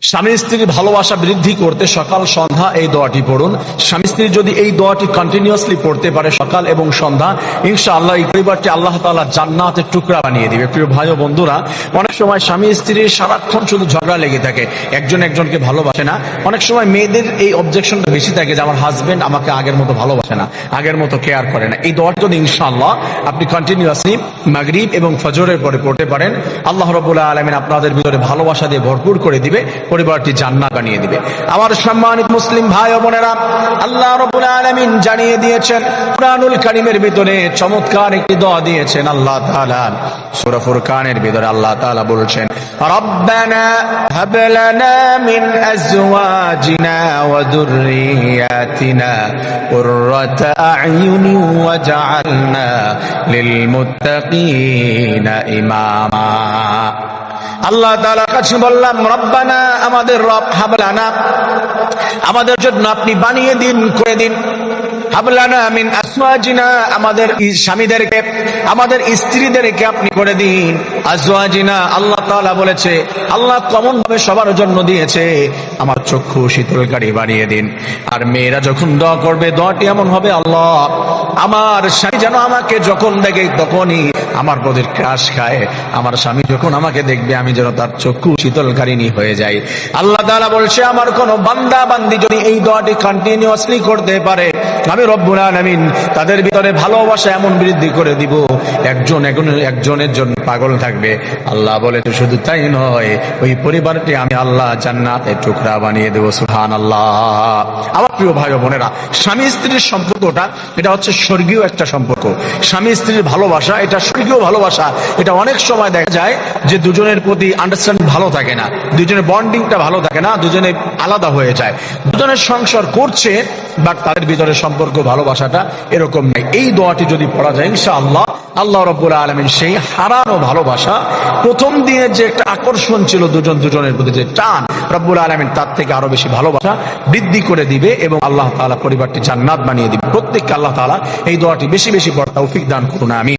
স্বামী স্ত্রীর ভালোবাসা বৃদ্ধি করতে সকাল সন্ধ্যা এই দোয়াটি পড়ুন। স্বামী স্ত্রী যদি এই দোয়াটি কন্টিনিউয়াসলি পড়তে পারে সকাল এবং সন্ধ্যা, ইনশাআল্লাহ এই পরিবারটি আল্লাহ তাআলা জান্নাতের টুকরা বানিয়ে দিবে। প্রিয় ভাই ও বন্ধুরা, অনেক সময় স্বামী স্ত্রীর সারাক্ষণ শুধু ঝগড়া লেগে থাকে, একজন একজনকে ভালোবাসে না। অনেক সময় মেয়েদের এই অবজেকশনটা বেশি থাকে যে আমার হাজবেন্ড আমাকে আগের মতো ভালোবাসে না, আগের মতো কেয়ার করে না। এই দোয়াটি যদি ইনশাআল্লাহ আপনি কন্টিনিউয়াসলি মাগরিব এবং ফজরের পরে পড়তে পারেন, আল্লাহ রাব্বুল আলামিন আপনাদের ভিতরে ভালোবাসা দিয়ে ভরপুর করে দিবে, পরিবারটি জান্নাত বানিয়ে দিবে। আমার সম্মানিত মুসলিম ভাই ও বোনেরা, আল্লাহ রাব্বুল আলামিন জানিয়ে দিয়েছেন কুরআনুল কারীমের ভিতরে চমৎকার একটি দোয়া দিয়েছেন আল্লাহ তাআলা। সূরা ফুরকানের ভিতরে আল্লাহ তাআলা বলছেন, রব্বানা হাব লানা মিন আজওয়াজিনা ওয়া যুররিয়াতিনা কুররাতা আ'য়ুনি ওয়াজআলনা লিল মুত্তাকিনা ইমামা। আল্লাহ তাআলার কাছে বললাম, রব্বানা, আমাদের রব, হাবলানা, আমাদের জন্য আপনি বানিয়ে দিন, করে দিন, হাবলানা মিন আজওয়াজিনা, আমাদের স্বামীদেরকে, আমাদের স্ত্রীদেরকে আপনি করে দিন। আজওয়াজিনা, আল্লাহ তাআলা বলেছে, আল্লাহ কমন ভাবে সবার জন্য দিয়েছে, আমার চক্ষু শীতলকারী বানিয়ে দিন। আর মেয়েরা যখন দোয়া করবে, দোয়াটি এমন হবে, আল্লাহ আমার স্বামী যেন আমাকে যখন দেখে তখনই আমার প্রতি ক্রাশ খায়, আমার স্বামী যখন আমাকে দেখবে আমি যেন তার চক্ষু শীতলকারিণী হয়ে যাই। আল্লাহ তাআলা বলছে, আমার কোন বান্দা বান্দি যদি এই দোয়াটি কন্টিনিউয়াসলি করতে পারে, আমি রব্বুল আলামিন তাদের ভিতরে ভালোবাসা এমন বৃদ্ধি করে দিব, একজনের জন্য পাগল থাকবে। আল্লাহ বলে, তো শুধু তাই নয়, ওই পরিবারটি আমি আল্লাহ জান্নাতের টুকরা বানিয়ে দেবো। সুবহানাল্লাহ। আমার প্রিয় ভাই ও বোনেরা, স্বামী স্ত্রীর সম্পর্কটা এটা হচ্ছে স্বর্গীয় একটা সম্পর্ক। স্বামী স্ত্রীর ভালোবাসা এটা স্বর্গীয় ভালোবাসা। এটা অনেক সময় দেখা যায় যে দুজনের প্রতি আন্ডারস্ট্যান্ডিং ভালো থাকে না, দুজনের বন্ডিংটা ভালো থাকে না, দুজনে আলাদা হয়ে যায়। দুজনের সংসার করছে বাট তাদের ভিতরে সম্পর্ক ভালোবাসাটা এরকম নাই। এই দোয়াটি যদি পড়া যায়, ইনশাআল্লাহ আল্লাহ রাব্বুল আলামিন সেই হারানো ভালোবাসা, প্রথম দিনের যে একটা আকর্ষণ ছিল দুজনের প্রতি, যে টান, রব্বুল আলামিন তার থেকে আরো বেশি ভালোবাসা বৃদ্ধি করে দিবে এবং আল্লাহ তাআলা পরিবারটি জান্নাত বানিয়ে দিবে। প্রত্যেককে আল্লাহ তাআলা এই দোয়াটি বেশি বেশি পড়ার তৌফিক দান করুন। আমিন।